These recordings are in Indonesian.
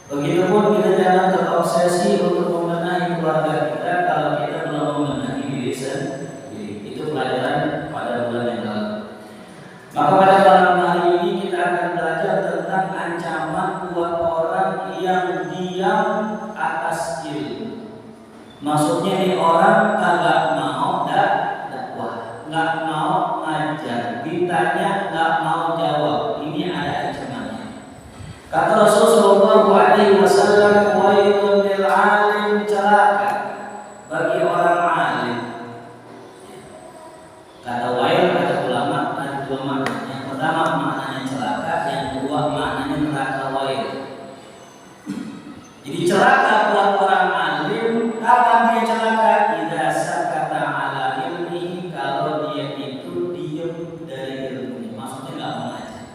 Begitupun kita jangan terobsesi untuk membenahi keluarga kita kalau kita belum membenahi sendiri. Itu pelajaran pada bulan yang lalu. Maka pada malam hari ini kita akan belajar tentang ancaman buat orang yang diam atas ilmu. Maksudnya ini orang kagak mau dakwah, nggak mau ngajar, ditanya nggak mau jawab. Ini ada ancamannya. Kata Rasulullah SAW, wailun lil alim, celaka bagi orang alim. Kata wail kata ulama ada dua makna. Yang pertama maknanya celaka, yang kedua maknanya neraka wail. Jadi celaka buat orang alim. Kapan dia celaka? Idza sakata ala ilmihi, kalau dia itu diam dari ilmunya, maksudnya nggak mengajar.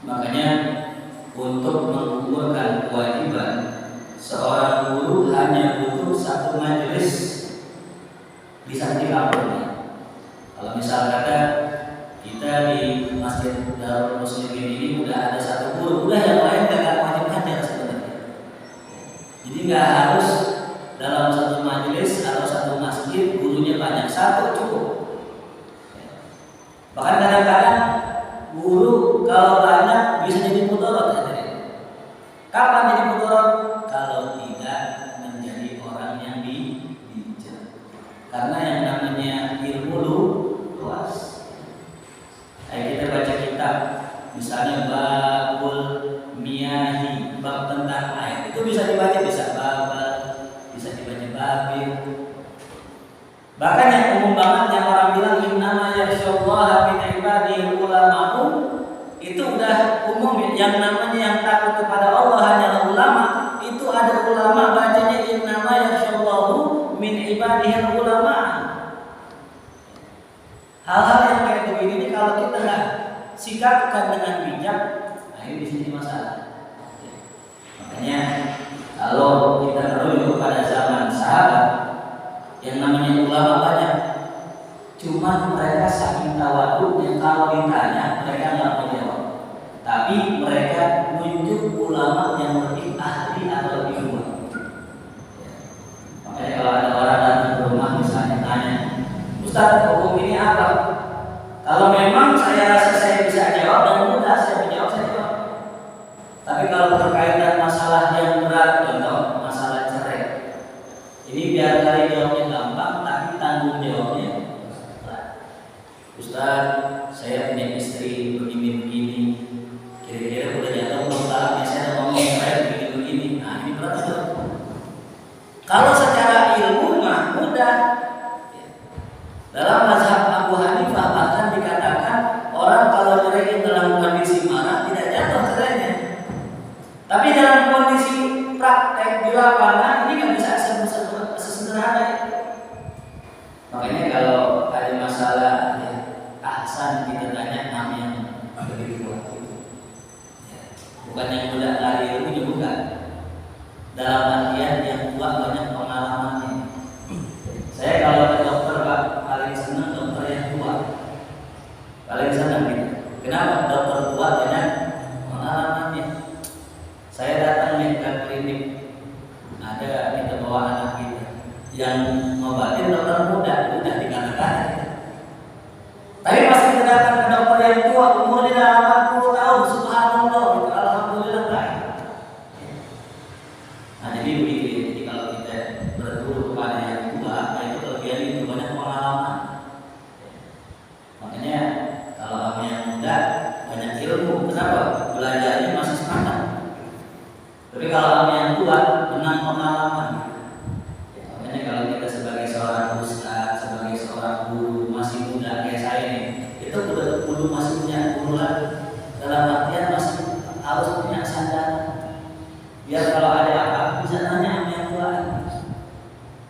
Makanya untuk mengukurkan kewajiban seorang guru hanya butuh satu majelis di samping kampungnya. Kalau misal kata kita di Masjid Darul Muslimin ini udah ada satu guru, udah yang lain nggak wajib ngajar sebenarnya. Jadi nggak harus dalam satu majelis atau satu masjid gurunya banyak, satu cukup. Bahkan kadang-kadang guru kalau banyak bisa jadi mudorot. Kapan jadi mudorot? Kalau tidak menjadi orang yang bijak. Karena yang namanya ilmu luas. Kayak kita baca kitab, misalnya babul miyahi, bab tentang air, itu bisa dibaca, bisa babal, bisa dibaca babil. Bahkan yang umum banget yang orang bilang innama yakhsyallaha min ibadihi ulama'u, itu udah umum ya. Yang namanya yang takut kepada Allah hanyalah ulama. Itu ada ulama bacanya innama yakhsyallahu min ibadihi ulama. Hal-hal yang kayak begini ini kalau kita nggak sikapkan dengan bijak, nah ini di sini masalah. Makanya kalau kita merujuk pada zaman sahabat, yang namanya ulama banyak, cuma mereka saking tawaduknya kalau ditanya mereka nggak menjawab. Tapi mereka menunjuk ulama yang lebih ahli atau lebih kuat. Makanya kalau ada orang datang ke rumah misalnya tanya, Ustaz, hukum ini apa? Kalau memang saya rasa saya bisa jawab dan mudah saya menjawab, saya jawab. Tapi kalau berkaitan masalah yang berat, contoh masalah cerai, ini biar kali jawabnya gampang, tapi tanggung jawabnya berat. Ustaz, saya punya istri begini-begini, kira-kira udah jatuh belum talaknya, saya udah ngomong saya begini-begini. Nah ini berat betul. Kalau secara ilmu mah mudah. Dalam mazhab Abu Hanifah bahkan dikatakan orang kalau cerai dalam kondisi marah tidak jatuh cerainya. Tapi dalam kondisi praktek di lapangan ini nggak bisa sesederhana itu. Makanya kalau ada masalah ya, ahsan kita tanya nama yang lebih kuat itu. Ya, bukan yang mudah lari ilmunya, bukan. Dalam artian yang tua banyak pengalamannya. Saya kalau ke dokter Pak paling senang dokter yang tua. Paling senang gitu. Kenapa? Dokter tua banyak pengalamannya. Saya datang nih ke klinik, ada kita bawa anak kita yang ngobatin dokter muda, udah dikatakan. Tapi pas kita datang ke dokter yang tua, umurnya 80 tahun, subhanallah, gitu. Alhamdulillah baik. Nah jadi begitu. Jadi kalau kita berguru kepada yang tua, itu kelebihan itu banyak pengalaman. Makanya kalau orang yang muda banyak ilmu, kenapa? Belajarnya masih semangat. Tapi kalau orang yang tua menang pengalaman. Ya, makanya kalau kita sebagai seorang ustaz, sebagai seorang guru masih muda kayak saya nih, itu udah masih punya urulan, dalam artian masih harus punya sandaran. Biar kalau ada apa bisa nanya sama yang tua.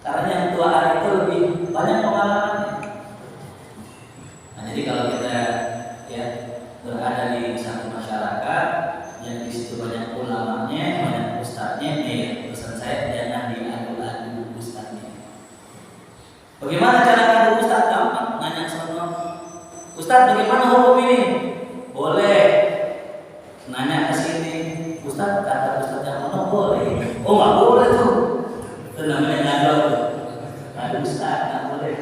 Karena yang tua itu lebih banyak pengalamannya. Nah, jadi kalau kita ya berada di satu masyarakat yang di situ banyak ulamanya, banyak ustadznya, pesan saya jangan diadu-adu ustadznya. Bagaimana cara ngadu ustadz? Gampang, nanya sama Ustadz, bagaimana hukum ini? Boleh. Nanya ke sini, Ustadz, kata Ustadz yang mana boleh? Oh nggak boleh tuh. Itu namanya ngadu tuh. Ngadu ustadz. nggak boleh.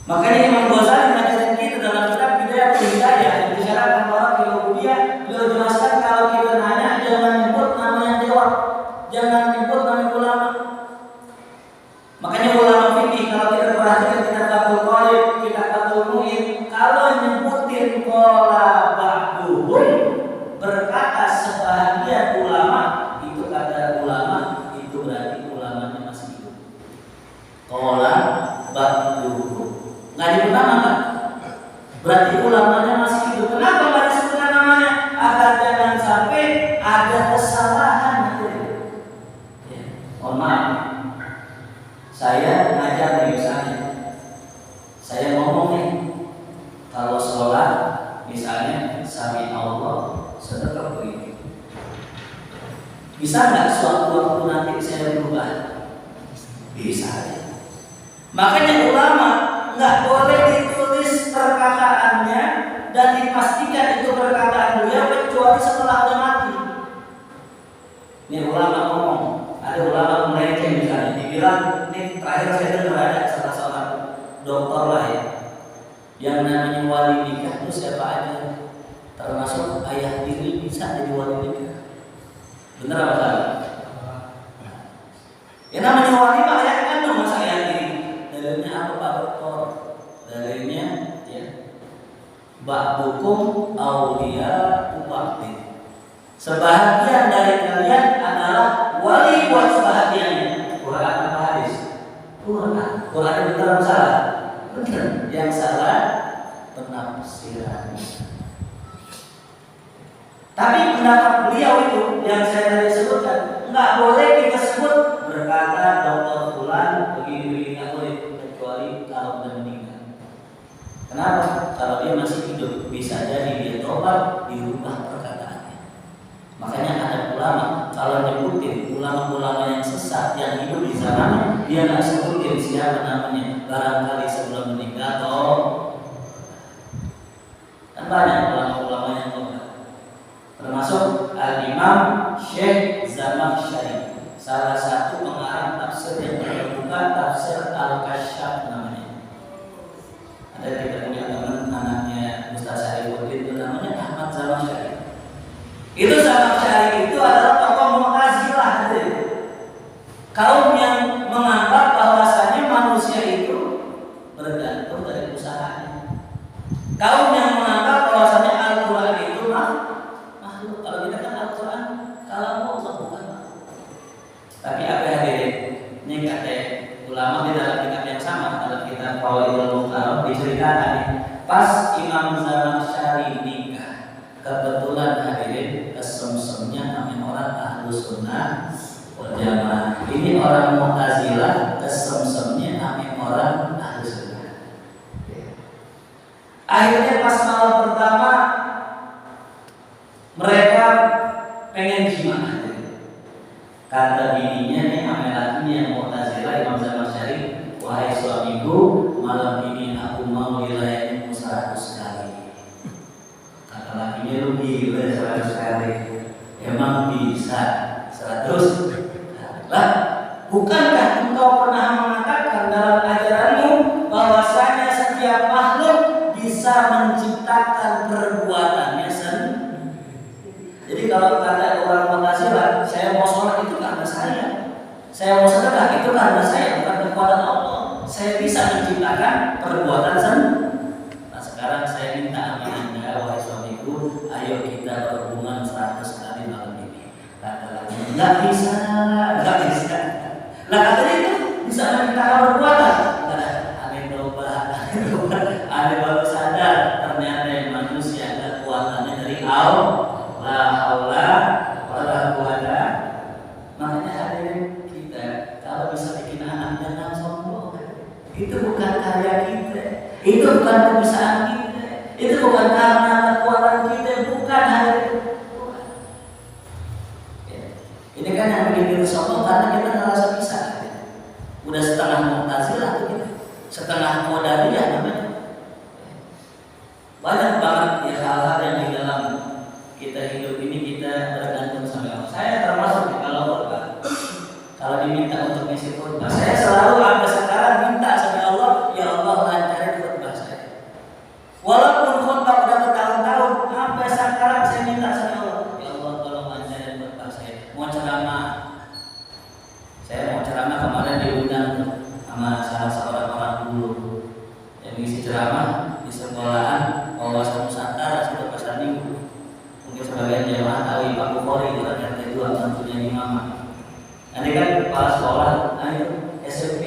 Makanya Imam Ghazali mengajarin kita dalam kitab Bidayatul Hidayah yang disyaratkan orang Filobudiyah, beliau jelaskan kalau kita nanya jangan nyebut nama yang jawab, jangan nyebut nama ulama. Makanya ulama fikih kalau kita perhatikan kita Fathul Qorib, kita Fathul Mu'in, kalau nyebutin qala ba'duhum berkata sebahagian ulama, itu kata ulama itu berarti ulamanya masih hidup. Qala ba'duhum nggak disebut nama kan? Berarti ulamanya masih hidup. Kenapa nggak disebutkan namanya? Agar jangan sampai ada kesalahan. Ya, mohon maaf. Saya ngajar nih misalnya, saya ngomong nih, kalau sholat misalnya sami Allah sedekah begini, bisa nggak suatu waktu nanti saya berubah? Bisa. Makanya ulama nggak boleh ditulis perkataannya dan dipastikan itu perkataan beliau kecuali setelah udah mati. Ini ulama ngomong, ada ulama melenceng misalnya, dibilang ini terakhir saya dengar ada salah seorang dokter lah ya, yang namanya wali nikah itu siapa aja, termasuk ayah tiri bisa jadi wali nikah. Bener apa salah? Ya namanya wali mah ayah kandung masa ayah tiri. Dalilnya apa Pak Dokter? Dalilnya ya ba'dukum auliya ba'din. Sebahagian dari kalian adalah wali buat sebahagiannya. Quran apa hadis? Quran. Quran itu benar salah? Benar. Yang salah penafsiran. Tapi pendapat beliau itu yang saya tadi sebutkan nggak boleh kita sebut berkata Dokter Fulan begini nggak boleh kecuali kalau sudah meninggal. Kenapa? Kalau dia masih hidup bisa jadi dia tobat dirubah perkataannya. Makanya ada ulama kalau nyebutin ulama-ulama yang sesat yang hidup di zamannya dia nggak sebutin siapa namanya, barangkali sebelum meninggal atau kan banyak ulama-ulama yang tobat. Termasuk Al-Imam Syekh Zamakhsyari, salah satu pengarang tafsir yang terbuka, tafsir Al-Kasyaf namanya. Ada kita punya teman anaknya Ustaz Syarifuddin itu namanya Ahmad Zamakhsyari. Itu Zamakhsyari itu adalah tokoh Mu'tazilah. Kaum yang menganggap bahwasanya manusia itu bergantung dari usahanya. Kaum yang menganggap bahwasanya Al-Quran itu makhluk. Kalau kita kan Al-Quran kalau mau bukan makhluk. Tapi apa hadirin? Ini kata ulama di dalam kitab yang sama, dalam kitab Fawaidul Muqarrab diceritakan pas Imam Zamakhsyari nikah, kebetulan hadirin kesemsemnya namanya orang Ahlus Sunnah wal Jamaah. Ini orang Mu'tazilah, kesemsemnya namanya orang Ahlus Sunnah. Akhirnya pas malam pertama mereka pengen gimana? Kata bininya nih, ame lakinya yang Mu'tazilah Imam Zamakhsyari, wahai suamiku, malam ini aku mau dilayani 100 kali. Kata lakinya, lu gila 100 kali. Emang bisa 100? Lah, bukankah engkau pernah mengatakan dalam ajaranmu bahwasanya setiap makhluk bisa menciptakan perbuatannya sendiri? Jadi kalau kata orang Mu'tazilah, saya mau sholat itu karena saya mau sedekah itu karena saya, bukan kekuatan Allah. Saya bisa menciptakan perbuatan sendiri. Nah sekarang saya minta Anda, wahai suamiku, ayo kita berhubungan 100 kali malam ini. Kata lagi, nggak bisa. Lah katanya itu bisa menciptakan perbuatan. Aneh doba, aneh baru sadar ternyata yang manusia kekuatannya dari Allah. La haula wala quwata. Makanya hadirin kita kalau bisa bikin anak jangan sombong. Itu bukan karya kita, itu bukan kebisaan kita, itu bukan karena kekuatan kita, bukan hadirin. Ini kan yang bikin kita sombong karena kita ngerasa bisa. Udah setengah Mu'tazilah tuh kita, setengah Qadariyah namanya. Banyak banget ya hal-hal yang di dalam kita hidup ini kita bergantung sama Allah. Saya termasuk kalau diminta untuk ngisi khutbah, saya selalu ada sama salah seorang orang dulu yang mengisi ceramah di sekolahan wawasan Nusantara sudah pasar minggu. Mungkin sebagian jemaah tahu Pak Bukhari orang RT 2 mantunya imam. Ini kan kepala sekolah, SMP.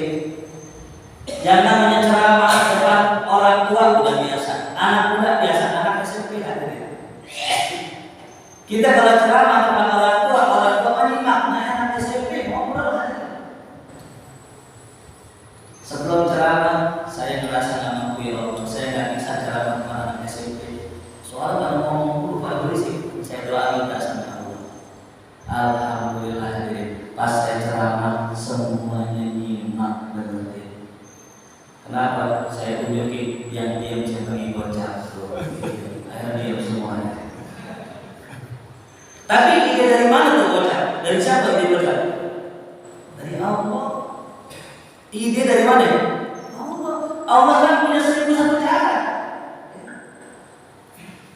Jangan menceramah depan orang tua udah biasa, anak muda biasa, anak SMP hadirin. Kita kalau ceramah depan orang tua menyimak, nah anak SMP ngobrol aja. Sebelum ceramah, saya merasa nggak mampu ya Allah, saya nggak bisa ceramah depan anak SMP. Soalnya kalau ngomong dulu Pak berisik, saya doa minta sama Allah. Alhamdulillah hadirin, pas saya ceramah semuanya nyimak benar. Kenapa? Saya tunjukin yang diam saya bagi bocah. Akhirnya diam semuanya. Tapi ide dari mana tuh bocah? Dari siapa ide bocah? Dari Allah. Ide dari mana? Allah. Allah kan punya 1001 cara.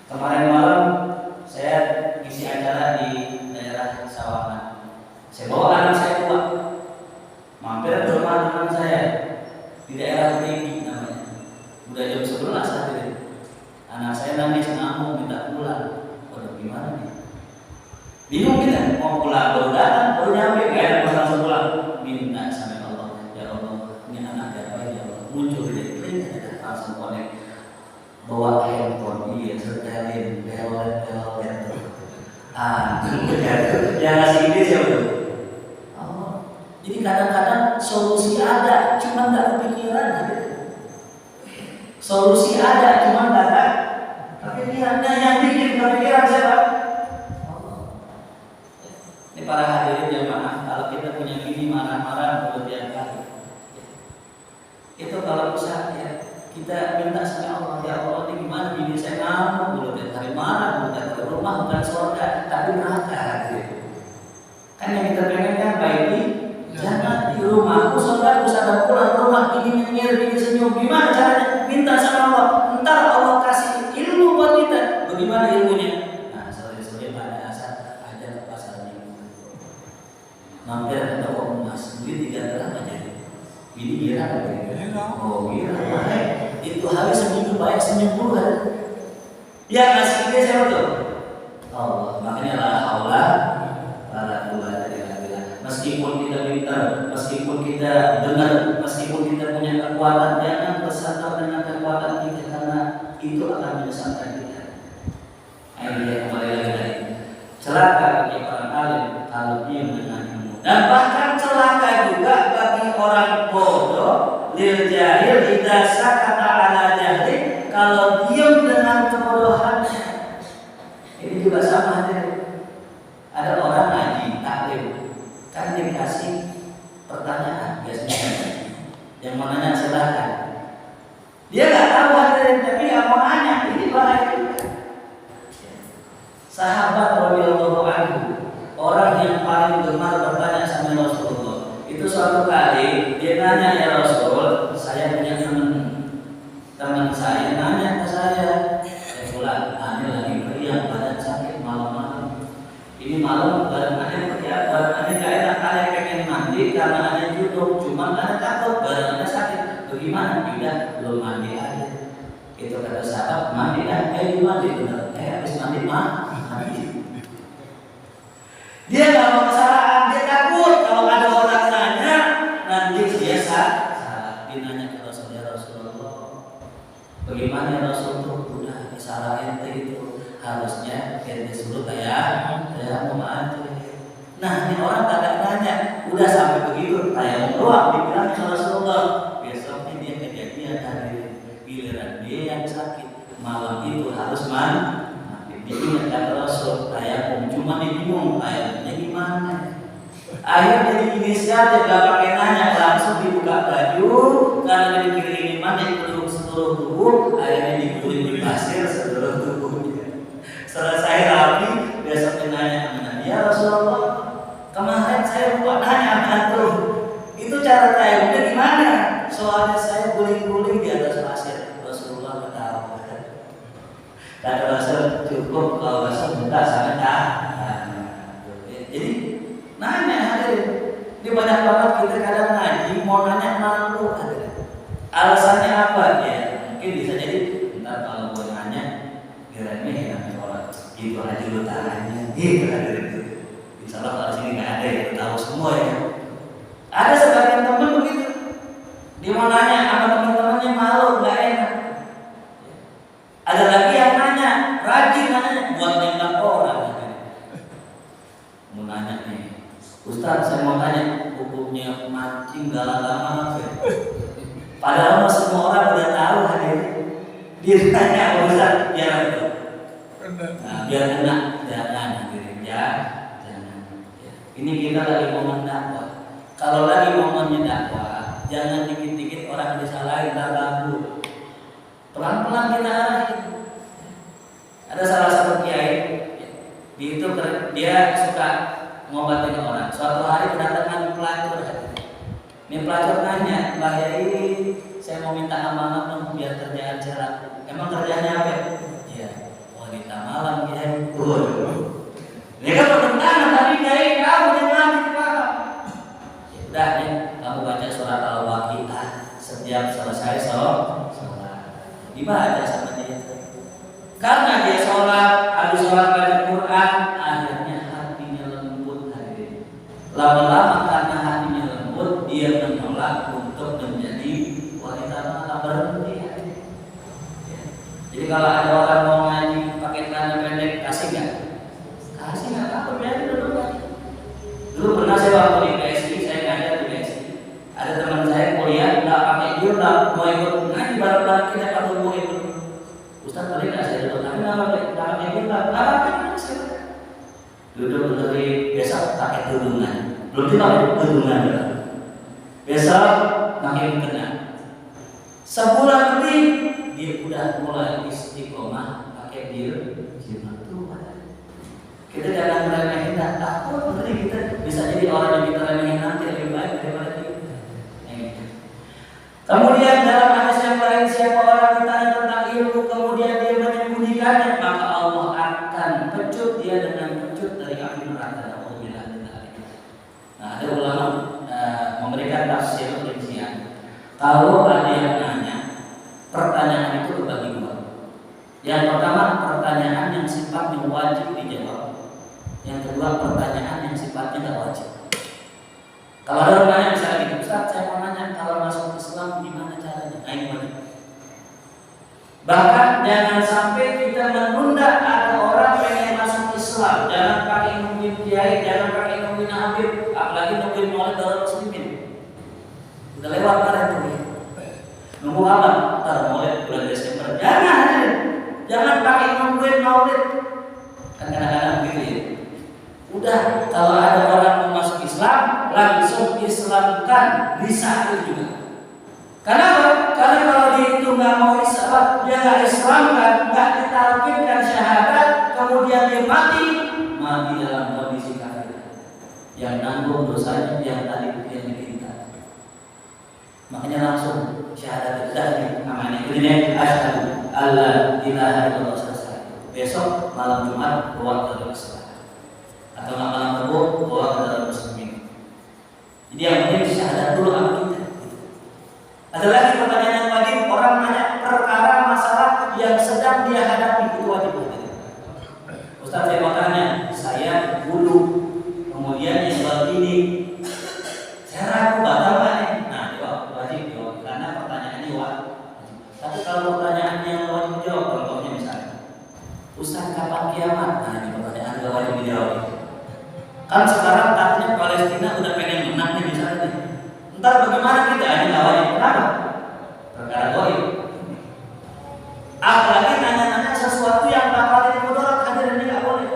Kemarin malam saya isi acara di daerah Sawangan. Saya bawa anak saya tua, mampir ke rumah teman saya di daerah Tinggi namanya. Udah jam 11 hadirin. Anak saya nangis ngamuk minta pulang. Waduh gimana nih? Bingung kita mau pulang baru datang baru nyampe gak ada langsung pulang. Minta sama Allah, ya Allah ini anak ya Allah muncul di klik ada langsung connect. Bawa handphone iya setelin belet. Yang ngasih ide siapa? Jadi kadang-kadang solusi ada, cuma nggak kepikiran. Solusi ada, cuma nggak kepikiran. Nah yang bikin kepikiran siapa? Allah. Ini para hadirin jemaah, kalau kita punya bini marah-marah mulut yang kali, itu kalau bisa ya kita minta sama Allah, ya Allah ini gimana bini saya ngamuk mulut yang kali marah mulut yang kali rumah bukan surga tapi neraka. Kan yang kita pengen kan baik jangan di rumahku saudara sadar pulang ke rumah ini nyengir ini senyum. Gimana caranya? Minta sama Allah. Ntar Allah kasih ilmu buat kita. Bagaimana ilmunya? Nah sore-sore pada asar aja ke pasar minggu. Mampir ke toko emas, duit 3 gram aja. Ini gira kan? Oh gira. Itu hari seminggu baik senyum bulan. Ya kasih dia siapa tuh? Allah. Makanya la haula wala quwwata illa billah. Meskipun kita pintar, meskipun kita dengar, meskipun kita punya kekuatan, jangan bersandar dengan kekuatan kita karena itu akan menyesatkan kita. Ayo dia kembali lagi. Celaka bagi orang alim kalau diam dengan ilmu. Dan bahkan celaka juga bagi orang bodoh, lil jahil idza sakata ala jahli, kalau diam dengan kebodohannya. Ini juga sama aja. Ada orang ngaji taklim kan dikasih pertanyaan biasanya yang mau nanya silahkan. Dia nggak tahu hadirin tapi nggak mau nanya, ini bahaya juga. Sahabat radhiyallahu anhu, orang yang paling gemar bertanya sama Rasulullah, itu suatu kali dia nanya, ya Rasul, saya punya teman saya nanya ke saya, pulang, ini lagi beriang badan sakit malam-malam. Ini malam bareng aneh pergi bareng aneh gak enak, aneh pengen mandi karena aneh junub, cuma aneh takut bareng aneh sakit. Bagaimana? Tidak, belum mandi aja. Itu kata sahabat, mandi dah, mandi benar. Habis mandi mandi. Dia gak mau kesalahan, dia takut kalau ada orang nanya nanti dia salah. Dia nanya ke Rasulullah, bagaimana Rasul tuh udah salah ente itu harusnya ente suruh kayak mau maju. Nah ini orang kagak nanya, udah sampai begitu kayak doang dibilang ke Rasulullah. Besoknya dia kejadian hari giliran dia yang sakit, malam itu harus mandi. Bingung kata Rasul, kayak cuma bingung kayaknya gimana. Akhirnya diinisiatif gak pakai nanya, langsung dibuka baju karena dipikir ini mandi peluk seluruh tubuh. Akhirnya diguling di pasir seluruh tubuhnya. Selesai rapi, besoknya nanya, ya Rasulullah, kemarin saya lupa nanya antum, itu cara tayamumnya gimana? Soalnya saya guling-guling di atas pasir. Rasulullah ketawa. Kata Rasul, cukup kalau Rasul minta sampai Jadi nanya hadirin. Ini banyak banget kita kadang ngaji mau nanya Alasannya apa? Ya mungkin bisa jadi ntar kalau gue nanya diremehin sama orang gitu aja lu tanya gitu kan gitu. Insya Allah kalau sini nggak ada ya, tahu semua ya. Ada sebagian temen begitu, dia mau nanya sama teman-temannya malu nggak enak. Ada lagi yang nanya rajin nanya buat nembak orang. Mau nanya nih, Ustaz saya mau tanya hukumnya mancing galang-galang apa ya? Padahal semua orang udah tahu hadir. Dia tanya Ustaz biar itu. Nah, biar enak jangan hadirin ya, jangan. Ya. Ini kita lagi ngomong dakwah. Kalau lagi ngomongnya dakwah, jangan dikit-dikit orang disalahin terganggu. Pelan-pelan kita arahin. Ada salah satu kiai, dia suka ngobatin orang. Suatu hari kedatangan pelacur. Ini pelacur nanya, Mbah Yai, saya mau minta amanat dong biar kerjaan saya laku. Emang kerjaannya apa? Iya, wanita malam Kiai. Ini kan pertentangan tapi Kiai kamu jangan dipaham. Ya udah nih, kamu baca surat Al-Waqiah setiap selesai sholat. Dibaca sama dia. Karena dia habis sholat baca Quran, akhirnya hatinya lembut hadirin. Lama-lama karena hatinya lembut, dia menolak untuk menjadi wanita malam berhenti. Ya. Jadi kalau ada orang mau ngaji pakai celana pendek, kasih nggak? Kasih nggak apa-apa, biarin dulu aja. Dulu pernah saya waktu di PSI, saya ngajar di PSI. Ada teman saya kuliah nggak pakai jilbab, mau ikut ngaji bareng-bareng kita kalau mau ikut. Ustaz tadi nggak saya duduk, tapi nggak pakai jilbab, nggak pakai saya. Duduk dari besok pakai tudungan, belum pakai tudungan ya. Besok pakai mukena. Sebulan lebih dia udah mulai istiqomah pakai jilbab tuh. Kita jangan meremehin, takut nanti kita bisa jadi orang yang kita remehin nanti lebih baik daripada kita. Kemudian dalam hadis yang lain, siapa orang ditanya tentang ilmu kemudian dia menyembunyikannya, maka Allah akan pecut dia dengan pecut dari api neraka. Nah, ada ulama memberikan tafsir rincian. Kalau ada yang nanya, pertanyaan itu terbagi dua. Yang pertama, pertanyaan yang sifatnya wajib dijawab. Yang kedua, pertanyaan yang sifatnya tidak wajib. Kalau ada orang nanya misalnya gitu, Ustaz saya mau nanya kalau masuk Islam gimana caranya? Ini wajib. Bahkan jangan sampai kita menunda ada orang yang masuk Islam. Jangan pakai nungguin kiai, jangan pakai nungguin habib, apalagi nungguin maulid darul muslimin. Udah lewat kemarin tuh. Nunggu apa? Ntar maulid bulan Desember. Jangan pakai nungguin maulid. Kan kadang-kadang gitu ya. Udah, kalau ada orang mau masuk Islam, langsung Islamkan, bisa itu juga. Kenapa? Karena kalau dia itu nggak mau Islam, dia nggak Islamkan, nggak ditalkinkan syahadat, kemudian dia mati dalam kondisi kafir. Yang nanggung dosanya yang tadi yang diminta. Makanya langsung syahadat itu namanya ini asyhadu alla ilaha illallah selesai. Besok malam Jumat keluar dari Islam. Atau malam Rabu bawa ke dalam muslimin. Jadi yang penting syahadat dulu sama kita. Ada lagi pertanyaan yang wajib, orang nanya perkara masalah yang sedang dia hadapi, itu wajib. Ustaz saya mau tanya, saya bulu, kemudian yang begini, saya ragu batal nggak nih? Nah jawab wajib jawab, karena pertanyaannya wajib. Tapi kalau pertanyaan yang wajib jawab, contohnya misalnya, Ustaz kapan kiamat? Nah ini pertanyaan nggak wajib dijawab. Kan sekarang takutnya Palestina udah pengen menang nih misalnya nih. Ntar bagaimana kita? Ini nggak wajib. Kenapa? Perkara goib. Apalagi nanya-nanya sesuatu yang bakal jadi mudarat, hadirin ini nggak boleh.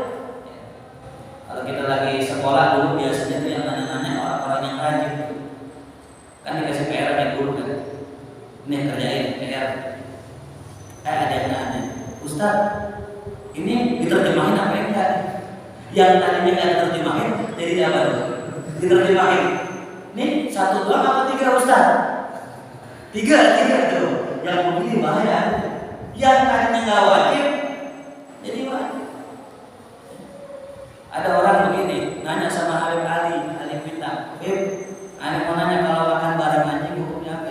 Kalau kita lagi sekolah dulu biasanya tuh yang nanya-nanya orang-orang yang rajin. Kan dikasih PR yang dulu kan. Ini kerjain PR. Ada yang nanya, Ustaz, ini diterjemahin apa enggak? Yang tadinya nggak diterjemahin jadi apa tuh? Diterjemahin. Nih 1, 2 apa 3 Ustaz? 3 tuh. Yang begini bahaya. Yang tadinya nggak wajib jadi wajib. Ada orang begini nanya sama Habib Ali minta, Habib, Ani mau nanya kalau makan bareng anjing hukumnya apa?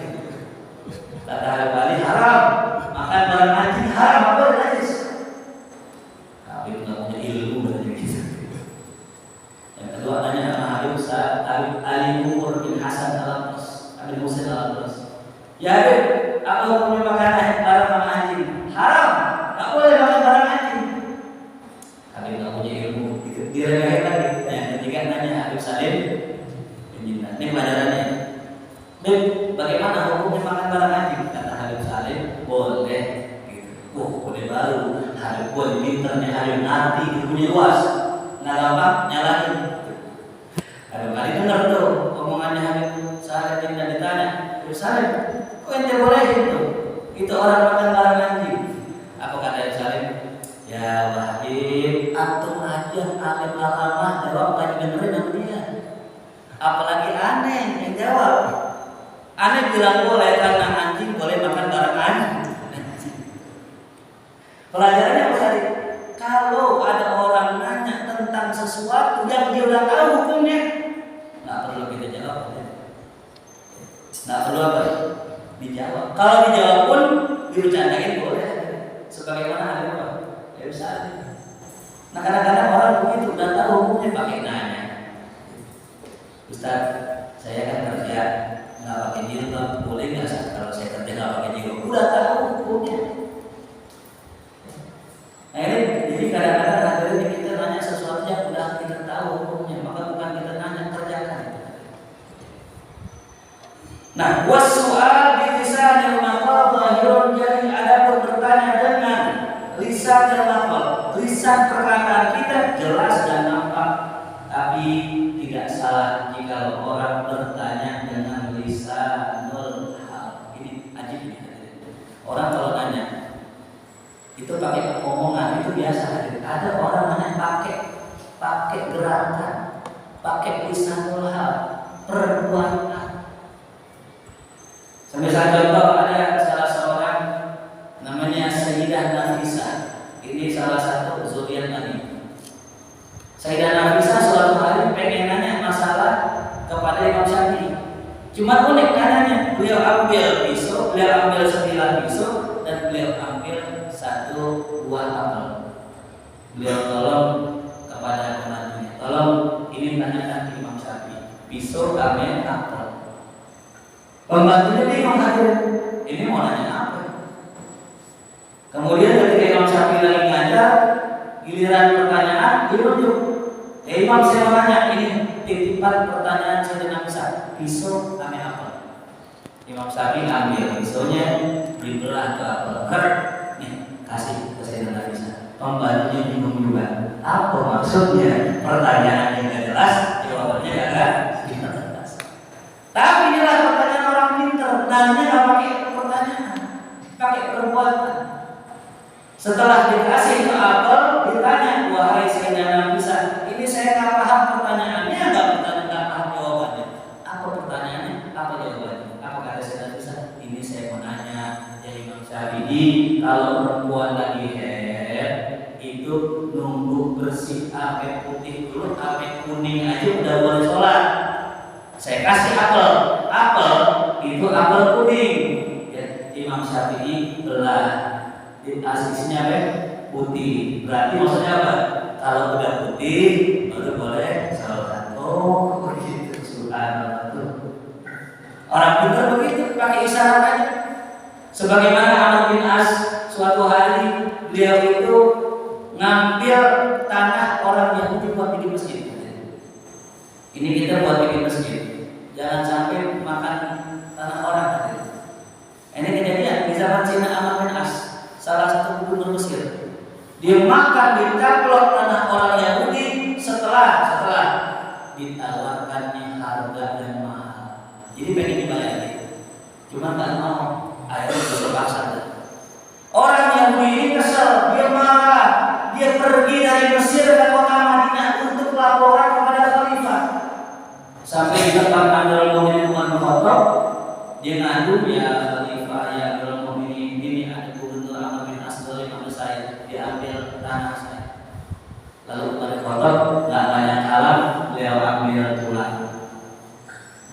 Ya, apa hukumnya makan barang sama anjing? Haram, nggak boleh makan barang anjing. Habib nggak punya ilmu, diremehin lagi. Yang ketiga nanya Habib Salim, ini pelajarannya. Habib, bagaimana hukumnya makan barang anjing? Kata Habib Salim, boleh. Gitu. Boleh baru. Habib boleh pinternya Habib nanti ilmunya luas, nggak gampang nyalahin. Habib kali dengar tuh omongannya Habib Salim dan ditanya, Habib Salim, kok ente bolehin tuh? Itu orang makan barang anjing. Apa kata Habib Salim? Ya Habib, antum aja alim alamah jawab lagi dengerin sama dia. Apalagi aneh yang jawab. Aneh bilang boleh karena anjing boleh makan barang anjing. Pelajarannya apa tadi? Kalau ada orang nanya tentang sesuatu yang dia udah tahu hukumnya, nggak perlu kita jawab. Nggak perlu apa? Dijawab. Kalau dijawab pun dibercandain boleh. Sebagaimana ada apa? Ya bisa. Nah kadang-kadang orang begitu udah tahu hukumnya pakai nanya. Ustaz, saya kan kerja nggak pakai jilbab, boleh nggak Ustaz? Kalau saya kerja nggak pakai jilbab, udah tahu hukumnya. Nah ini jadi kadang-kadang hadirin kita nanya sesuatu yang udah kita tahu hukumnya, maka bukan kita nanya, kerjakan. Nah, wasu'al bilisanil maqal zahirun, jadi adapun bertanya dengan lisanil maqal, lisan perkataan kita jelas dan nampak, tapi tidak salah jika orang bertanya dengan lisanul hal. Ini ajib ini. Orang kalau nanya itu pakai omongan itu biasa. Ada orang nanya pakai gerakan, pakai lisanul hal, perbuatan. Semisal contoh ada salah seorang namanya Sayyidah Nafisah. Ini salah satu zuriat Nabi. Sayyidah Nafisah suatu hari pengen nanya masalah kepada Imam Syafi'i. Cuma unik nanyanya, beliau ambil pisau, beliau ambil sebilah pisau dan beliau ambil satu buah apel. Beliau tolong kepada pembantunya, tolong ini tanyakan ke Imam Syafi'i, pisau ambil apel. Pembantunya bingung hadirin, ini mau nanya apa? Kemudian ketika Imam Syafi'i lagi ngajar, giliran pertanyaan dirujuk. Imam saya mau nanya, ini titipan pertanyaan saya dengan pisau ambil apel. Imam Syafi'i ambil pisaunya, dibelah ke apel. Nih, kasih ke saya dengan bisa. Pembantunya bingung juga. Apa maksudnya? Pertanyaan yang tidak jelas, jawabannya agak tidak jelas. Tapi inilah pertanyaan orang pintar. Nanya nggak pakai pertanyaan, pakai perbuatan. Setelah dikasih ke apel, ditanya, wahai Sayyidina Nafisah, ini saya nggak paham pertanyaannya, nggak paham jawabannya. Apa pertanyaannya? Apa jawabannya? Apa kata Sayyidina Nafisah? Ini saya mau nanya, ya Imam Syafi'i, kalau perempuan lagi haid itu nunggu bersih sampai putih dulu, sampai kuning aja udah boleh sholat. Saya kasih apel itu apel kuning. Ya, Imam Syafi'i belah. Asisnya putih. Berarti maksudnya apa? Kalau udah putih baru boleh sholat. Oh, begitu. Subhanallah. Orang pintar begitu, pakai isyarat aja. Sebagaimana Amr bin As suatu hari beliau itu ngambil tanah orang Yahudi buat bikin masjid. Ini kita buat bikin masjid. Jangan sampai makan tanah orang. Ini kejadian di zaman Cina Amr bin As, salah satu gubernur Mesir. Dia makan di taplok tanah orang Yahudi setelah ditawarkannya harga yang mahal. Jadi pengen dibayar gitu. Cuma nggak mau, akhirnya terpaksa. Orang Yahudi ini kesel, dia marah, dia pergi dari Mesir ke kota Madinah untuk laporan kepada Khalifah. Sampai di depan Amirul Mukminin Umar bin Khattab, dia ngadu, ya Khalifah, ya Amirul Mukminin, ini ada gubernur Amr bin As ambil saya, diambil tanah saya. Lalu Umar bin Khattab nggak banyak kalam, beliau ambil tulang.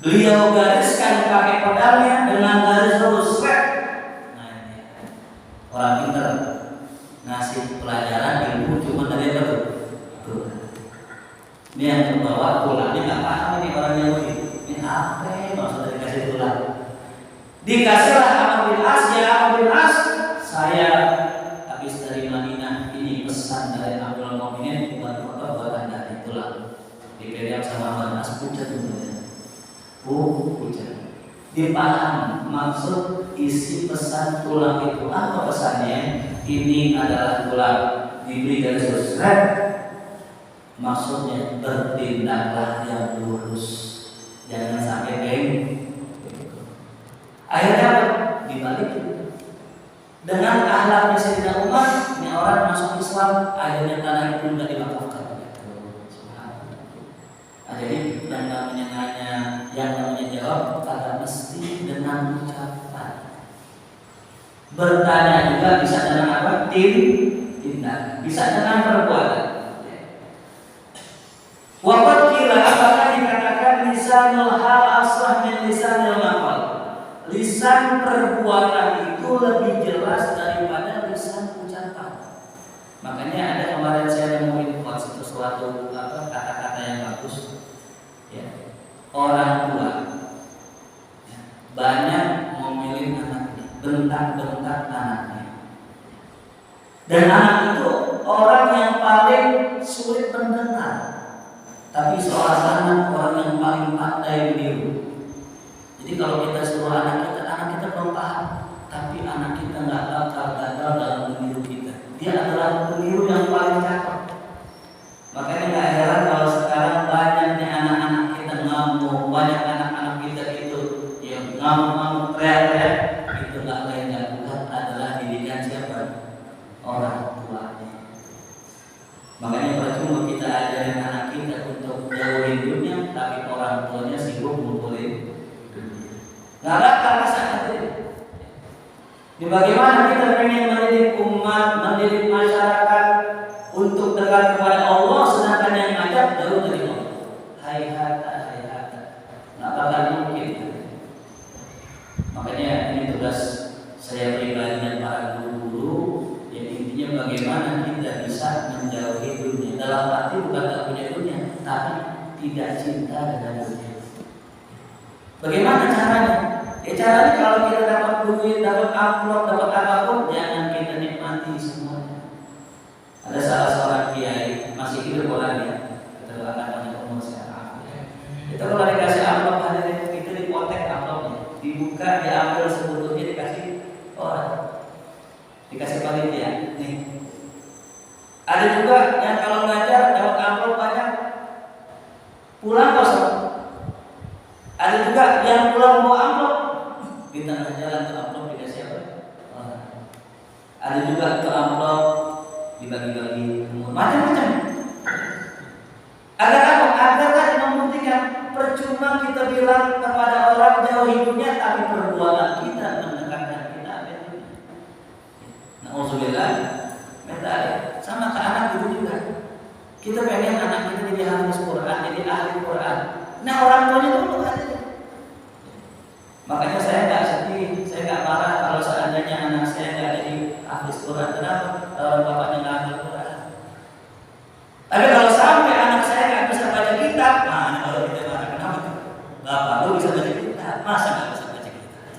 Beliau gariskan pakai pedangnya dengan garis lurus. Nah ini orang pintar ngasih pelajaran ilmu cuma dari apa tuh? Ini yang terbawa tulangnya nggak paham ini orang Yahudi. Ini apa maksud dari kasih tulang? Dikasihlah Amr bin As, ya Amr bin As, saya habis dari Madinah, ini pesan dari Amirul Mukminin buat Bapak buat Anda, itulah dipegang sama Amr bin As, pucat kemudian. Pucat. Dipaham maksud isi pesan tulang itu. Apa pesannya? Ini adalah tulang, diberi garis lurus. Maksudnya bertindaklah yang lurus, jangan sampai bengkok. Akhirnya dibalik dengan akhlaknya Sayyidina Umar, ini orang masuk Islam, akhirnya tanah itu tidak dimaafkan. Jadi yang namanya nanya, yang namanya jawab, kata mesti dengan ucapan. Bertanya juga bisa dengan apa? Tindak, bisa dengan perbuatan. Waqad qila, apakah dikatakan lisanul hal aslah min lisanil maqal? Lisan perbuatan itu lebih jelas daripada lisan ucapan. Makanya ada kemarin saya nemuin sesuatu kata-kata yang bagus. Ya. Orang tua ya, banyak memilih anaknya, bentak-bentak anaknya. Dan anak itu orang yang paling sulit mendengar, tapi seorang anak orang yang paling pandai meniru. Jadi kalau kita suruh anak kita belum paham, tapi anak kita nggak bakal gagal dalam meniru kita. Dia adalah peniru yang paling cakep. Makanya nggak heran kalau sekarang banyaknya anak-anak kita ngamuk, banyak anak-anak kita itu yang ngamuk-ngamuk, teriak-teriak, itu nggak lain nggak bukan adalah didikan siapa? Orang tuanya. Makanya percuma kita ajarin anak kita untuk jauhin dunia, tapi orang tuanya sibuk ngumpulin. Nggak bakal bisa nanti. Di bagaimana kita pengen mendidik umat, mendidik masyarakat untuk dekat kepada Allah, sedangkan yang ngajak jauh dari Allah. Hayhata, nggak bakal mungkin. Makanya ini tugas saya pribadi dan para guru-guru, yang intinya bagaimana kita bisa menjauhi dunia. Dalam arti bukan tak punya dunia, tapi tidak cinta dengan dunia. Bagaimana caranya? Caranya kalau kita dapat duit, dapat amplop, dapat apapun, jangan kita nikmati semuanya. Ada salah seorang kiai masih hidup orangnya, kita doakan banyak umur sekarang. Kita kalau dikasih amplop hadirin kita dipotek amplopnya, dibuka, diambil sebetulnya dikasih orang, dikasih panitia. Nih, ada juga yang kalau ngajar dapat amplop banyak, pulang kosong. Ada juga yang pulang bawa amplop, di tengah jalan tuh amplop dikasih apa? Ada juga tuh amplop dibagi-bagi, macam-macam. Agar apa? Agar membuktikan percuma kita bilang kepada orang jauhi dunia, tapi perbuatan kita mendekatkan kita ke dunia. Nauzubillah, sama ke anak itu juga. Kita pengen anak kita jadi hafiz Quran, jadi ahli Quran. Nah orang tuanya itu belum ada. Makanya saya nggak sedih, saya nggak marah kalau seandainya anak saya nggak jadi hafiz Quran. Kenapa? Bapaknya nggak hafal Quran. Tapi kalau sampai anak saya nggak bisa baca kitab, mana kalau kita marah? Kenapa? Bapak lu bisa baca kitab, masa nggak bisa baca kitab?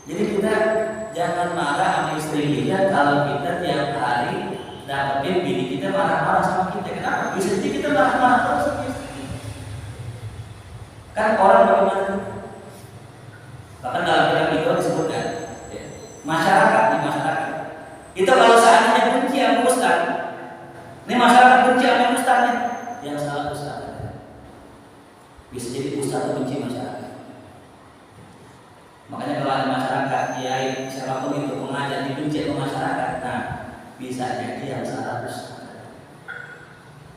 Jadi kita jangan marah sama istri kita kalau kita tiap hari dapetin bini kita marah-marah sama kita. Kenapa? Bisa jadi kita marah-marah terus sama istri. Kan orang bagaimana? Bahkan dalam kitab itu disebutkan masyarakat, itu kalau seandainya benci sama ustaz, ini masyarakat benci sama ustaznya, yang salah ustaz. Bisa jadi ustaz benci masyarakat. Makanya kalau ada masyarakat, kiai, siapapun itu pengajar dibenci sama masyarakat, nah bisa jadi yang salah ustaz.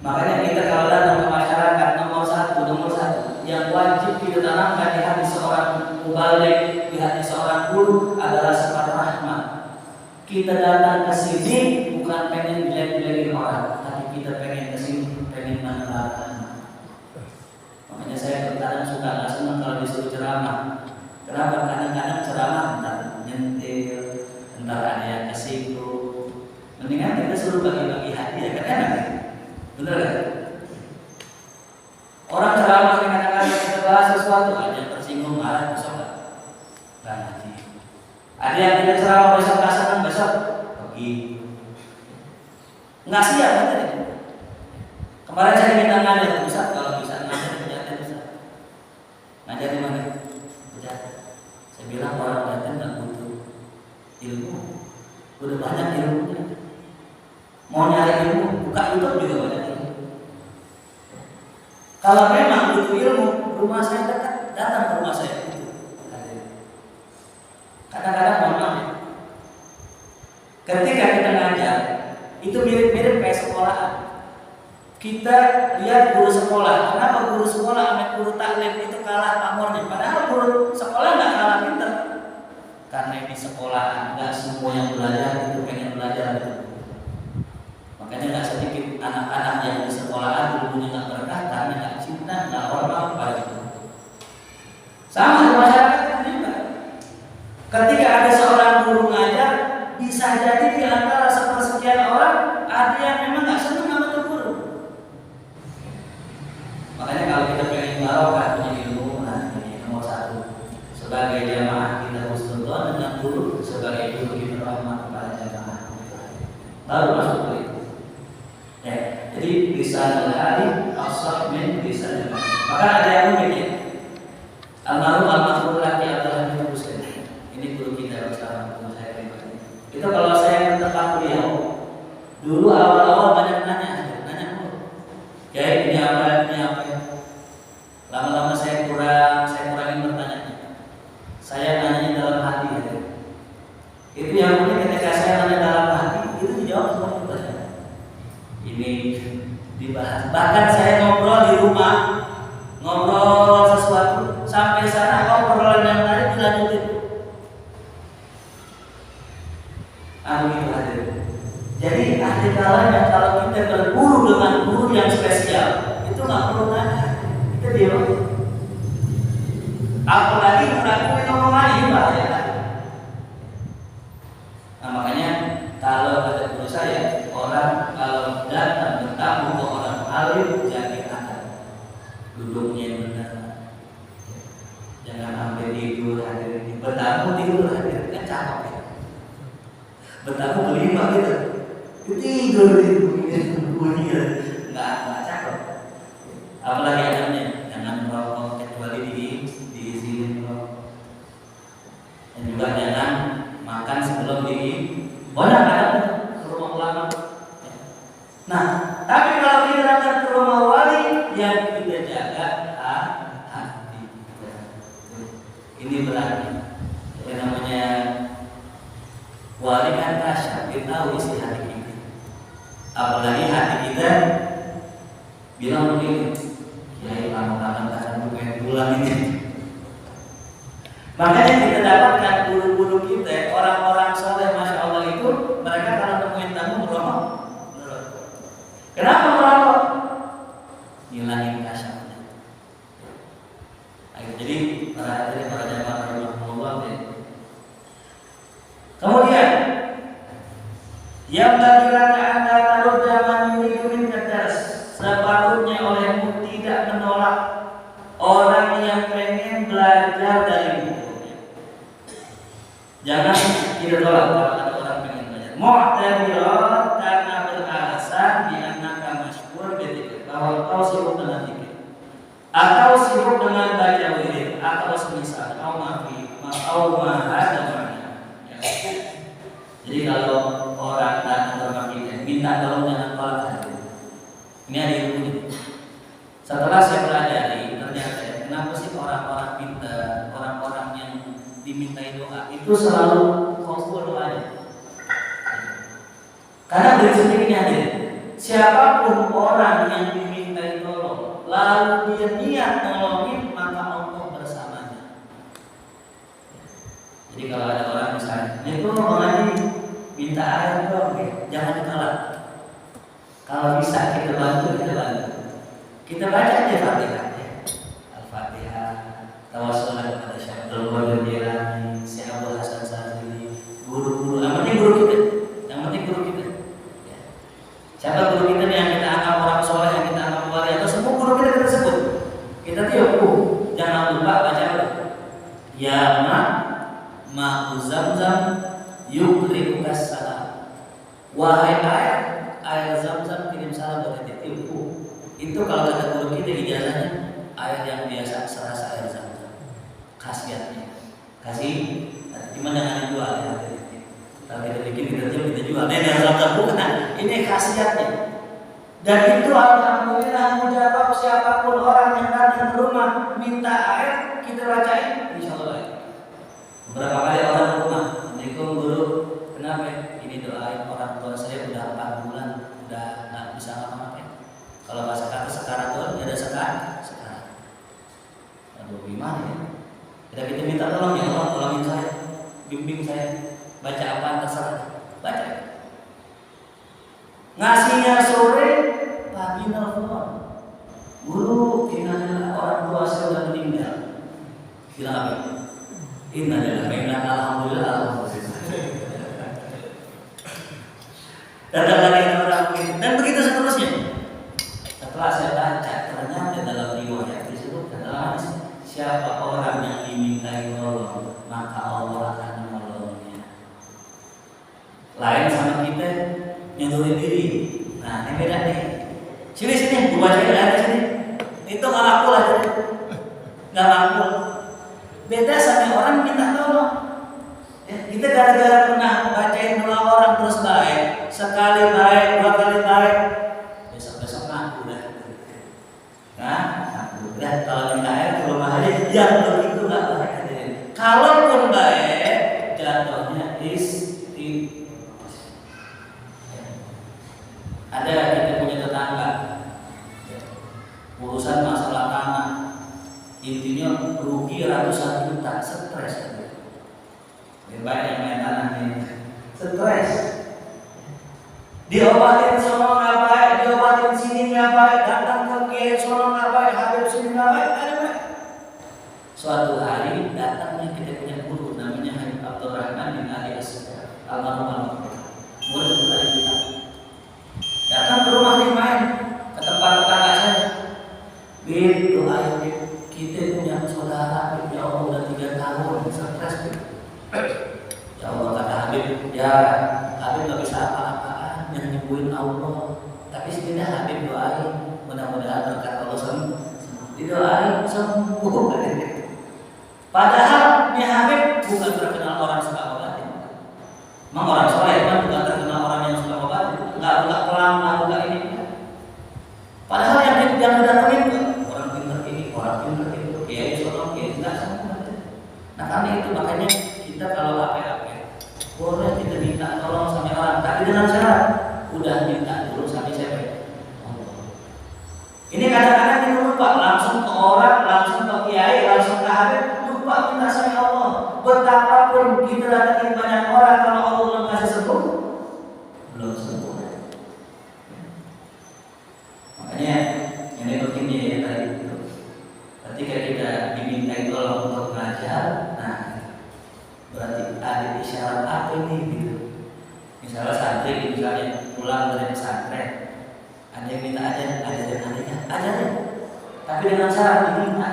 Makanya kita kalau datang ke masyarakat, nomor satu yang wajib kita tanamkan di hati seorang mubalik, di hati seorang guru adalah sifat rahmat. Kita datang ke sini bukan pengen jelek-jelekin orang, tapi kita pengen ke sini pengen menebar rahmat. Makanya saya terkadang suka nggak senang kalau disuruh ceramah. Kenapa? Kadang-kadang ceramah entar nyentil, entar ada yang kesinggung. Mendingan kita suruh bagi-bagi hadiah, kan enak ya? Bener kan? Orang ceramah kadang-kadang kita bahas sesuatu, ada yang tersinggung, marah, besok. Ada yang tidak ceramah besok kasar besok pergi. Nggak siap kan? Kemarin saya minta ngajar Ustaz, kalau bisa ngajar Pejaten Ustaz. Ngajar di mana? Pejaten. Saya bilang orang Pejaten nggak butuh ilmu, udah banyak ilmunya. Mau nyari ilmu, buka YouTube juga banyak ilmu. Kalau memang butuh ilmu, rumah saya dekat, datang ke rumah saya. Kadang-kadang mohon maaf ya. Ketika kita ngajar, itu mirip-mirip kayak sekolahan. Kita lihat guru sekolah, kenapa guru sekolah sama guru taklim itu kalah pamornya? Padahal guru sekolah nggak kalah pinter. Karena di sekolah nggak semua yang belajar itu pengen belajar itu. Makanya nggak sedikit anak-anak yang di sekolahan dulunya nggak berkah karena nggak cinta, nggak hormat pada itu. Sama di masyarakat juga. Ketika ada seorang guru ngajar, bisa jadi di antara sepersekian orang ada yang memang nggak senang sama tuh guru. Makanya kalau kita pengen barokah punya ilmu, nah ini nomor satu. Sebagai jamaah kita husnudzon dengan guru, sebagai guru kita rahmat kepada jamaah. Baru masuk ke itu. Ya, jadi lisan al-hali afsah min lisan al-hali. Maka ada yang unik ya. Almarhum al-Mahfud Laki adalah meneruskan. Ini guru kita bersama guru saya pribadi. Itu kalau saya bertemu beliau, dulu awal-awal banyak nanya dulu. Ya ini apa ya. Lama-lama saya kurangin bertanya. Saya nanya dalam hati ya. Itu yang mungkin ketika saya nanya dalam hati, itu dijawab semua pertanyaan. Ini dibahas. Bahkan saya ngobrol di rumah, ngobrol sesuatu sampai sana obrolan yang tadi dilanjutin. Itu hadir. Jadi ada kalanya kalau kita berguru dengan guru yang spesial, itu nggak perlu nanya, kita diam. Apalagi melakukan omongan ini bahaya. Nah makanya kalau kata guru saya, orang kalau datang bertamu ke orang alim jadi akan duduknya yang benar. Jangan sampai tidur hadir. Bertamu tidur hadir kan cakep ya. Bertamu berlima gitu. Tidur itu bunyi nggak cakep. Apalagi adanya jangan merokok kecuali di sini merokok. Dan juga jangan makan sebelum banyak ada ke rumah ulama. Nah, tapi kalau kita datang ke rumah wali yang kita jaga hati kita. Ini berarti yang namanya wali kan tasya, kita tahu isi hati kita. Apalagi hati kita bilang begini, kiai lama-lama akan bukan pulang ini. Makanya kita dapatkan guru-guru kita, orang-orang soleh, masya Allah itu, mereka kalau nemuin tamu merokok. Kenapa merokok? Ngilangin kasyafnya. Jadi para jamaah rahimahullah ya. Kemudian yang bagaimana anda taruh zaman yuridu kedas, sepatutnya olehmu tidak menolak orang yang pengen belajar darimu. Jangan kita tolak kalau ada orang pengen belajar. Mu'tabirat karena beralasan di annaka masyhur bidzikr, bahwa kau sibuk dengan zikir atau sibuk dengan baca wirid atau semisal atau ada makna. Jadi kalau orang datang ke rumah kita minta tolong jangan tolak saja. Ini ada ilmunya. Setelah saya pelajari ternyata kenapa sih orang-orang pintar, orang-orang yang dimintai doa itu selalu kabul doanya. Karena dari sini hadir, siapapun orang yang dimintai tolong, lalu dia niat nolongin, maka Allah bersamanya. Jadi kalau ada orang misalnya, ini tuh mau ngaji, minta air dong, jangan ditolak. Kalau bisa kita bantu, kita bantu. Kita baca aja Fatihah, Al-Fatihah, tawassul kepada Syekh Abdul Qadir Jilani, Syekh Abdul Hasan Sazili, guru-guru, yang penting guru kita. Siapa guru kita yang kita anggap orang soleh, yang kita anggap wali, atau semua guru kita sebut. Kita tiup, jangan lupa baca ya ma'u Zamzam yukri'uka salam. Wahai air Zamzam kirim salam buat titikku. Itu kalau kata guru kita ijazahnya air yang biasa serasa air Zamzam. Khasiatnya. Kasih gimana dengan jual ya? Kalau kita bikin kita jual. Nah, air Zamzam bukan. Ini khasiatnya. Dan itu alhamdulillah menjawab siapapun orang yang datang ke rumah minta air kita bacain insya Allah. Beberapa kali orang ke rumah, Assalamualaikum guru, kenapa? Ini doain orang tua saya udah 4 bulan udah nggak bisa ngapa-ngapain. Kalau bahasa kata sekarang tuh ada sekarang. Aduh gimana ya? Kita minta tolong ya Allah, tolongin saya, bimbing saya, baca apa terserah, baca. Ngasihnya sore, pagi nelfon. Guru, innalillahi orang tua saya sudah meninggal. Bilang apa? Innalillahi alhamdulillah. Datang lagi orang dan begitu seterusnya. Setelah saya baca, ternyata dalam riwayat disebutkan dalam hadis, siapa orang yang dimintai tolong, maka Allah akan menolongnya. Lain sama kita nyodorin diri. Nah, ini beda nih. Sini, gua bacain ada sini. Itu nggak laku lah, nggak laku. Beda sama orang minta tolong. Ya, kita gara-gara pernah bacain doa orang terus baik, sekali baik, 2 kali baik, besok ngaku dah. Nah, udah kalau minta air ke rumah aja, yang begitu nggak baik aja. Kalaupun baik, jatuhnya ada kita punya tetangga urusan masalah tanah intinya rugi ratusan juta, stres lebih baik yang main tanah ini stres, diobatin sono nggak baik, diobatin sini nggak baik, datang ke kiai sono nggak baik, habib sini nggak baik, ada baik. Suatu hari datangnya kita punya guru namanya Habib Abdurrahman bin Ali As-Sufyan almarhum murid dari kita. Datang ke rumah nih main ke tempat tetangga saya. Bib, doain Bib, kita punya saudara Bib, ya Allah udah 3 tahun stres Bib. Ya Allah kata Habib, ya Habib nggak bisa apa-apaan, yang nyembuhin Allah. Tapi setidaknya Habib doain, mudah-mudahan berkat Allah sembuh. Didoain sembuh. Padahal nih Habib bukan terkenal orang suka obatin. Memang orang soleh kan bukan terkenal orang yang suka obatin. Enggak pelan, enggak ini. Padahal yang didatengin orang pintar ini, kiai sono, kiai enggak sama. Nah karena itu makanya kita kalau apa-apa boleh kita minta tolong sama orang, tapi dengan syarat udah minta dulu sampai siapa? Allah. Ini kadang-kadang kita lupa langsung ke orang, langsung ke kiai, langsung ke habib, lupa minta sama Allah. Betapapun kita datangin banyak orang, kalau Allah belum kasih sembuh, belum sembuh. Makanya ini begini ya tadi itu. Ketika kita dimintai tolong untuk belajar, nah berarti ada isyarat apa ini gitu. Misalnya santri, misalnya pulang dari pesantren, ada yang minta ajarin. Tapi dengan syarat diminta.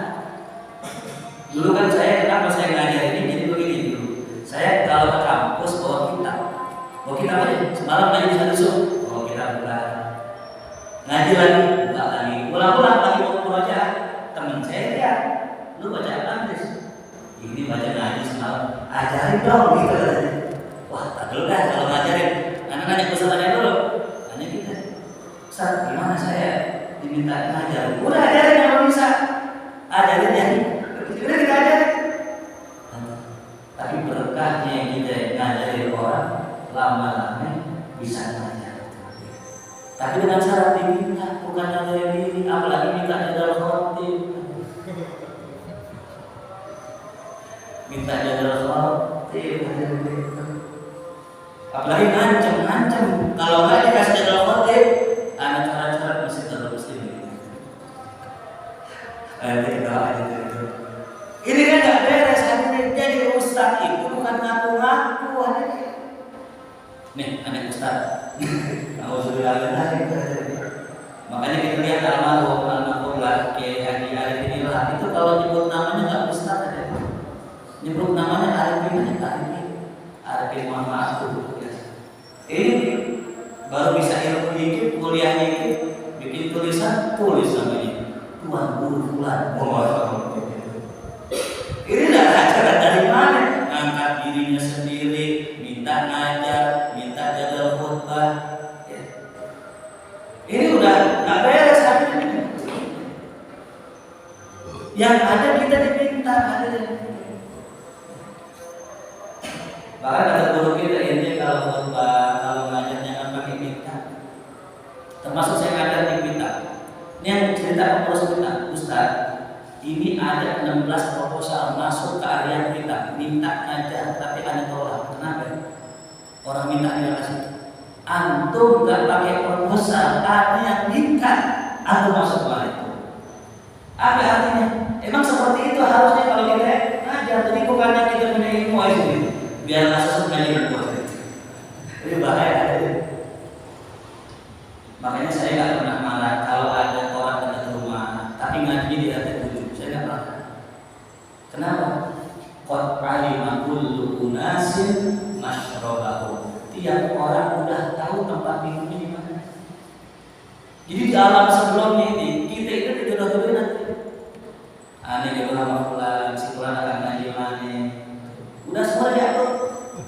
Dulu kan saya kenapa saya ngajar ini jadi begini dulu. Saya kalau ke kampus bawa kitab aja. Semalam lagi bisa dusuk, bawa kitab pulang. Ngaji lagi, pulang lagi mau aja. Temen saya lihat, lu baca apa Andres? Ini baca ngaji semalam, ajarin dong gitu. Wah, tak dulu dah kalau ngajarin. Anak nanya Ustaz tanya dulu, tanya kita. Ustaz, gimana saya diminta ngajar? Udah ajarin yang bisa, ajarin ya. Udah kita ajarin. Tapi berkahnya kita ngajarin orang, lama-lama bisa ngajar. Tapi dengan syarat diminta, bukan ngajarin diri, apalagi minta jadwal khotib. Minta jadwal khotib, apalagi ngancem. Kalau nggak dikasih jadwal khotib, anak cara-cara mesti terus ini. Ini kan nggak beres. Jadi ustaz itu bukan ngaku-ngaku. Nih, anak ustaz. Kalau sudah ada makanya kita lihat almarhum Kiai Haji Arif inilah itu kalau nyebut namanya nggak ustaz aja. Nyebut namanya Arif ini nggak. bulan. Ini tidak ajaran dari mana? Angkat dirinya sendiri, minta ngajar, minta jaga khutbah. Ya. Ini udah nggak beres ini. Yang ada kita diminta ada. Bahkan kata guru kita ini kalau khutbah, kalau ngajar jangan pakai minta. Termasuk saya ngajar di minta. Ini yang cerita pengurus kita, Ustaz. Ini ada 16 proposal masuk ke area kita, minta aja, tapi ada tolak. Kenapa? Orang minta dia kasih. Antum nggak pakai proposal, ada yang minta, antum masuk ke itu. Apa artinya? Emang seperti itu harusnya kalau kita ngajar. Jadi bukannya kita punya ilmu aja gitu, biar nggak sesat ngaji buat itu. Ini bahaya ada. Makanya saya nggak pernah marah kalau ada orang dekat rumah, tapi ngaji di lantai 7. Kenapa? Qad alima kullu unasin masyrabahu. Tiap orang udah tahu tempat minumnya di mana. Jadi di alam sebelumnya ini kita itu dijodoh-jodohin nanti. Ane jodoh sama fulan, si fulan akan ngaji mana. Udah semua diatur.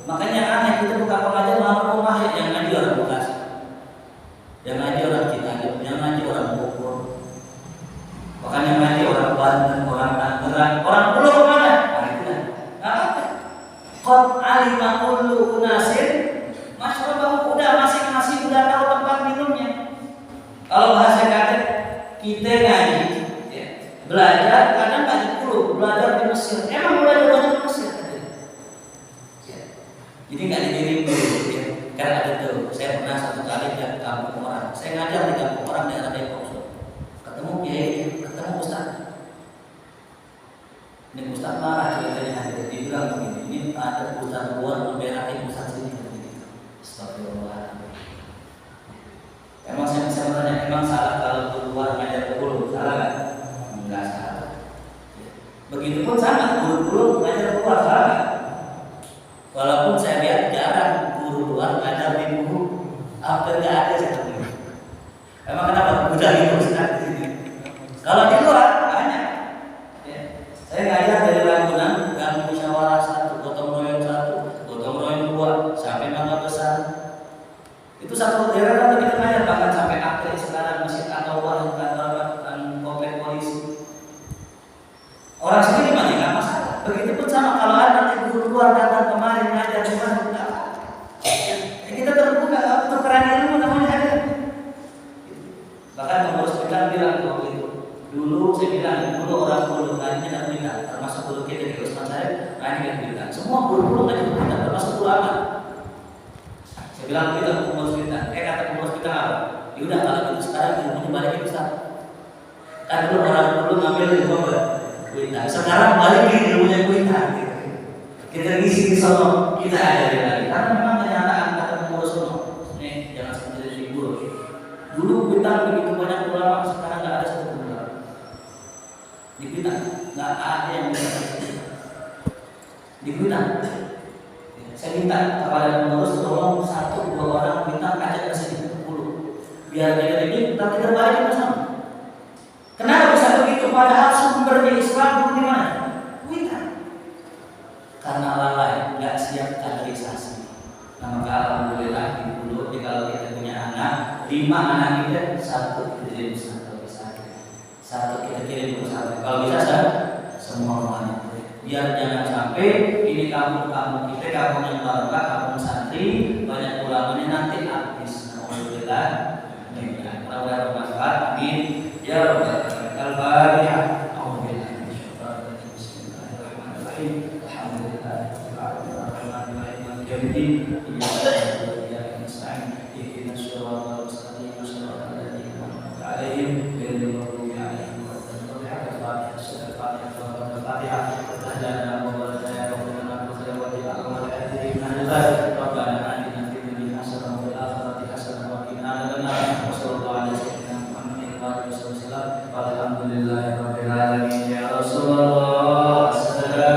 Makanya aneh kita buka pengajian malam rumah yang ngaji orang Bekasi. Yang ngaji orang Cianjur, yang ngaji orang Bogor. Bahkan yang ngaji orang Banten, orang Tangerang, orang Pulau kemana? Qad alima kullu unasin masyrabahu. Udah masing-masing udah tahu tempat minumnya. Kalau bahasa kata kita ngaji, ya, belajar kadang ngaji dulu, belajar di Mesir. Emang belajar di Mesir? Ya. Jadi nggak dikirim dulu, ya. Kan ada tuh. Saya pernah satu kali ke kampung orang. Saya ngajar di kampung orang daerah Depok. Ketemu kiai, ketemu Ustaz. Ini Ustaz marah ceritanya, dia bilang begini, ini ada Ustaz luar membelain Ustaz sini. Astagfirullah. Emang saya bisa bertanya, emang salah kalau keluar ngajar guru? Salah kan? Enggak salah. Begitupun sama, guru ngajar keluar, salah kan? Walaupun saya lihat jarang guru luar ngajar di guru, hampir nggak ada seperti ini. Emang kenapa? Udah itu Ustaz di sini. Kalau di luar banyak. Saya ngajar dari Ragunan, Gang Musyawarah 1, Gotong Royong 1, Gotong Royong 2, sampai Mangga Besar. Itu satu daerah kan kita ngajar, bahkan sampai akhir sekarang masih atau warung dan komplek polisi. Orang sendiri mah nggak masalah. Begitupun sama kalau ada nanti guru luar datang kemarin ngajar di mana enggak. Kita terbuka tukeran ilmu namanya ada. Bahkan pengurus kita bilang waktu itu. Dulu saya bilang, dulu orang guru ngajinya tidak minta, termasuk guru kita di Ustaz saya, ngaji tidak minta. Semua guru ngaji tidak minta, termasuk guru aman. Saya bilang kita pengurus kita, kata pengurus kita apa? Ya udah kalau gitu sekarang ilmunya balikin Ustaz. Kan dulu orang dulu ngambil ilmu kuita, sekarang balikin ilmunya kuita. Kita ngisi di sono, kita ajarin lagi. Karena memang kenyataan kata pengurus sono, nih jangan seperti di guru. Dulu kuita begitu banyak ulama, sekarang nggak ada satu. Di kita nggak ada yang bisa di kita. Saya minta kepada pengurus tolong 1-2 orang minta ajak ke sini 10 biar dia ini nanti terbalik bersama. Kenapa bisa begitu? Padahal sumbernya Islam itu di mana? Kita. Karena lalai nggak siap kaderisasi. Nah maka alhamdulillah dulu kalau kita punya anak 5 anak kita 1 jadi besar. Satu kita kirim ke pesantren. Kalau bisa semua rumahnya. Biar jangan sampai ini kampung-kampung kita, kampung yang barokah, kampung santri, banyak ulamanya nanti habis. Alhamdulillah. Mudah-mudahan bermanfaat. Amin. Ya Rabbal alamin. Al-Fatihah. Bismillahirrahmanirrahim. Alhamdulillahirabbil alamin ya Rasulullah.